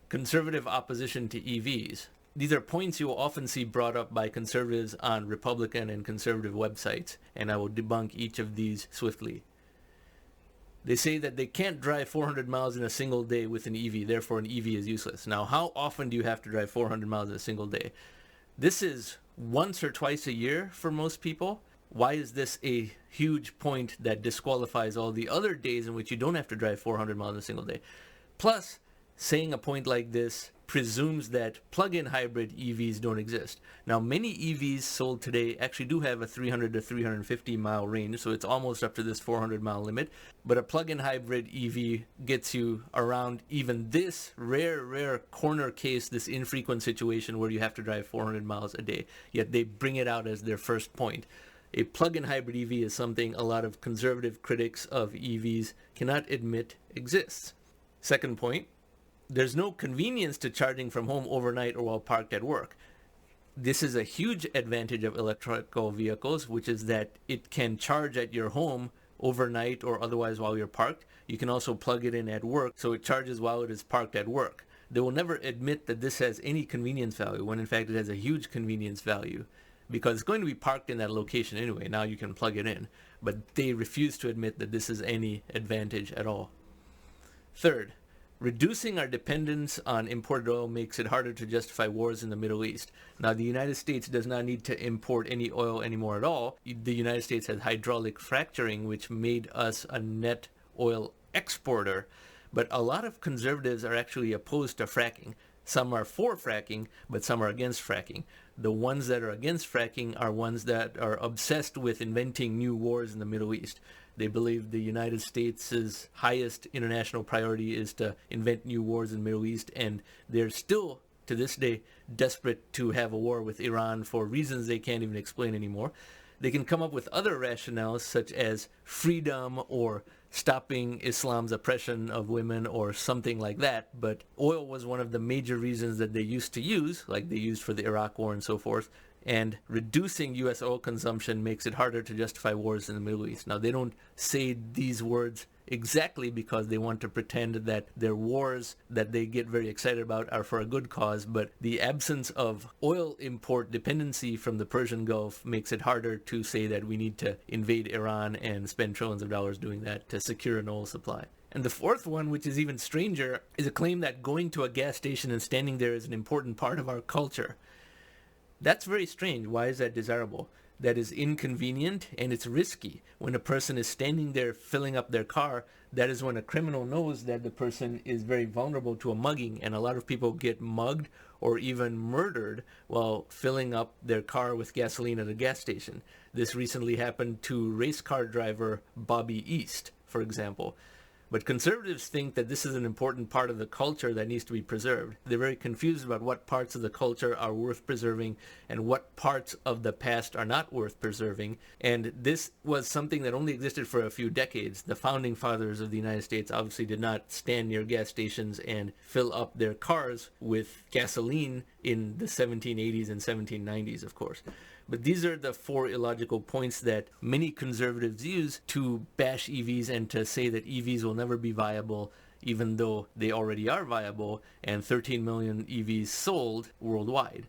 conservative opposition to EVs. These are points you will often see brought up by conservatives on Republican and conservative websites, and I will debunk each of these swiftly. They say that they can't drive 400 miles in a single day with an EV, therefore an EV is useless. Now, how often do you have to drive 400 miles in a single day? This is once or twice a year for most people. Why is this a huge point that disqualifies all the other days in which you don't have to drive 400 miles in a single day? Plus, saying a point like this presumes that plug-in hybrid EVs don't exist. Now, many EVs sold today actually do have a 300 to 350 mile range, so it's almost up to this 400 mile limit. But a plug-in hybrid EV gets you around even this rare corner case, this infrequent situation where you have to drive 400 miles a day. Yet they bring it out as their first point. A plug-in hybrid EV is something a lot of conservative critics of EVs cannot admit exists. Second point, there's no convenience to charging from home overnight or while parked at work. This is a huge advantage of electrical vehicles, which is that it can charge at your home overnight or otherwise while you're parked. You can also plug it in at work, so it charges while it is parked at work. They will never admit that this has any convenience value, when in fact it has a huge convenience value, because it's going to be parked in that location anyway. Now you can plug it in, but they refuse to admit that this is any advantage at all. Third, reducing our dependence on imported oil makes it harder to justify wars in the Middle East. Now, the United States does not need to import any oil anymore at all. The United States has hydraulic fracturing, which made us a net oil exporter. But a lot of conservatives are actually opposed to fracking. Some are for fracking, but some are against fracking. The ones that are against fracking are ones that are obsessed with inventing new wars in the Middle East. They believe the United States' highest international priority is to invent new wars in the Middle East, and they're still, to this day, desperate to have a war with Iran for reasons they can't even explain anymore. They can come up with other rationales such as freedom or stopping Islam's oppression of women or something like that, but oil was one of the major reasons that they used to use, like they used for the Iraq War and so forth, and reducing U.S. oil consumption makes it harder to justify wars in the Middle East. Now, they don't say these words exactly because they want to pretend that their wars that they get very excited about are for a good cause, but the absence of oil import dependency from the Persian Gulf makes it harder to say that we need to invade Iran and spend trillions of dollars doing that to secure an oil supply. And the fourth one, which is even stranger, is a claim that going to a gas station and standing there is an important part of our culture. That's very strange. Why is that desirable? That is inconvenient and it's risky. When a person is standing there filling up their car, that is when a criminal knows that the person is very vulnerable to a mugging, and a lot of people get mugged or even murdered while filling up their car with gasoline at a gas station. This recently happened to race car driver Bobby East, for example. But conservatives think that this is an important part of the culture that needs to be preserved. They're very confused about what parts of the culture are worth preserving and what parts of the past are not worth preserving. And this was something that only existed for a few decades. The founding fathers of the United States obviously did not stand near gas stations and fill up their cars with gasoline in the 1780s and 1790s, of course. But these are the four illogical points that many conservatives use to bash EVs and to say that EVs will never be viable, even though they already are viable, and 13 million EVs sold worldwide.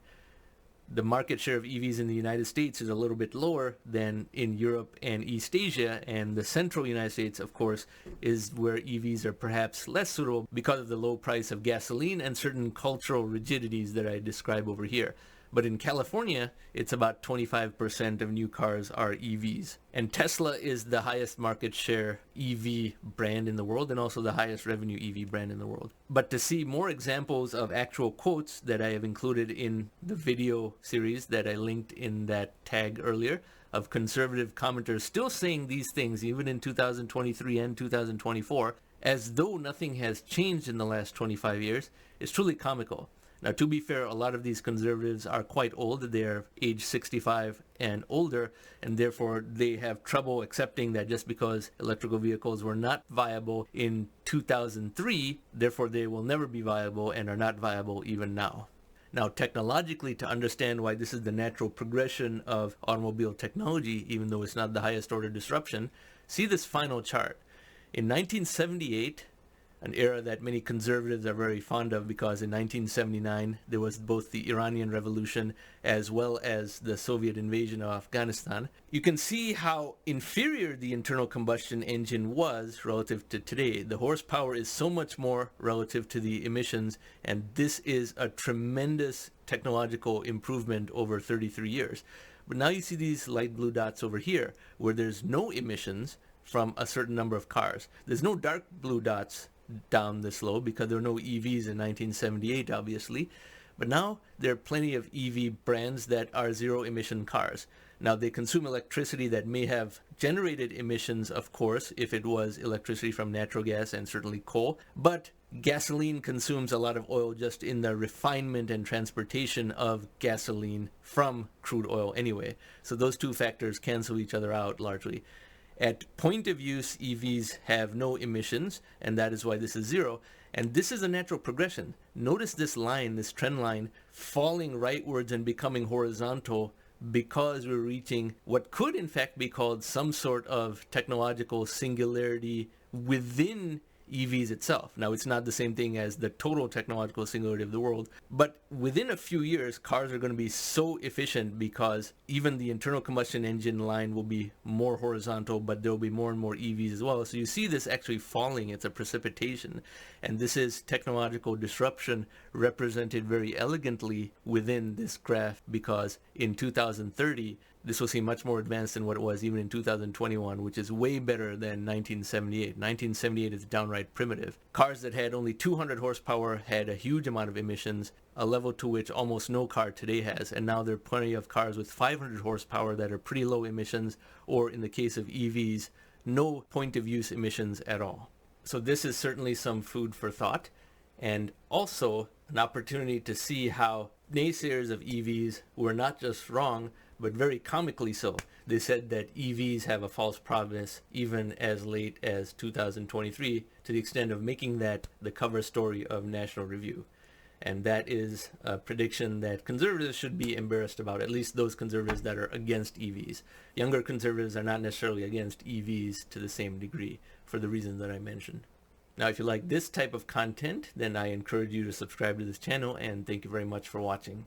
The market share of EVs in the United States is a little bit lower than in Europe and East Asia, and the central United States, of course, is where EVs are perhaps less suitable because of the low price of gasoline and certain cultural rigidities that I describe over here. But in California, it's about 25% of new cars are EVs. And Tesla is the highest market share EV brand in the world and also the highest revenue EV brand in the world. But to see more examples of actual quotes that I have included in the video series that I linked in that tag earlier of conservative commenters still saying these things even in 2023 and 2024, as though nothing has changed in the last 25 years, is truly comical. Now, to be fair, a lot of these conservatives are quite old. They're age 65 and older, and therefore they have trouble accepting that just because electrical vehicles were not viable in 2003, therefore they will never be viable and are not viable even now. Now, technologically, to understand why this is the natural progression of automobile technology, even though it's not the highest order disruption, see this final chart. In 1978, an era that many conservatives are very fond of because in 1979 there was both the Iranian Revolution as well as the Soviet invasion of Afghanistan. You can see how inferior the internal combustion engine was relative to today. The horsepower is so much more relative to the emissions, and this is a tremendous technological improvement over 33 years. But now you see these light blue dots over here where there's no emissions from a certain number of cars. There's no dark blue dots down this low because there were no EVs in 1978, obviously. But now there are plenty of EV brands that are zero emission cars. Now they consume electricity that may have generated emissions, of course, if it was electricity from natural gas and certainly coal. But gasoline consumes a lot of oil just in the refinement and transportation of gasoline from crude oil anyway. So those two factors cancel each other out largely. At point of use, EVs have no emissions, and that is why this is zero. And this is a natural progression. Notice this line, this trend line, falling rightwards and becoming horizontal because we're reaching what could in fact be called some sort of technological singularity within EVs itself. Now, it's not the same thing as the total technological singularity of the world, but within a few years, cars are going to be so efficient because even the internal combustion engine line will be more horizontal, but there will be more and more EVs as well. So you see this actually falling. It's a precipitation. And this is technological disruption represented very elegantly within this graph because in 2030, this will seem much more advanced than what it was even in 2021, which is way better than 1978. 1978 is downright primitive. Cars that had only 200 horsepower had a huge amount of emissions, a level to which almost no car today has. And now there are plenty of cars with 500 horsepower that are pretty low emissions, or in the case of EVs, no point of use emissions at all. So this is certainly some food for thought, and also an opportunity to see how naysayers of EVs were not just wrong, but very comically so. They said that EVs have a false promise even as late as 2023, to the extent of making that the cover story of National Review. And that is a prediction that conservatives should be embarrassed about, at least those conservatives that are against EVs. Younger conservatives are not necessarily against EVs to the same degree for the reasons that I mentioned. Now, if you like this type of content, then I encourage you to subscribe to this channel, and thank you very much for watching.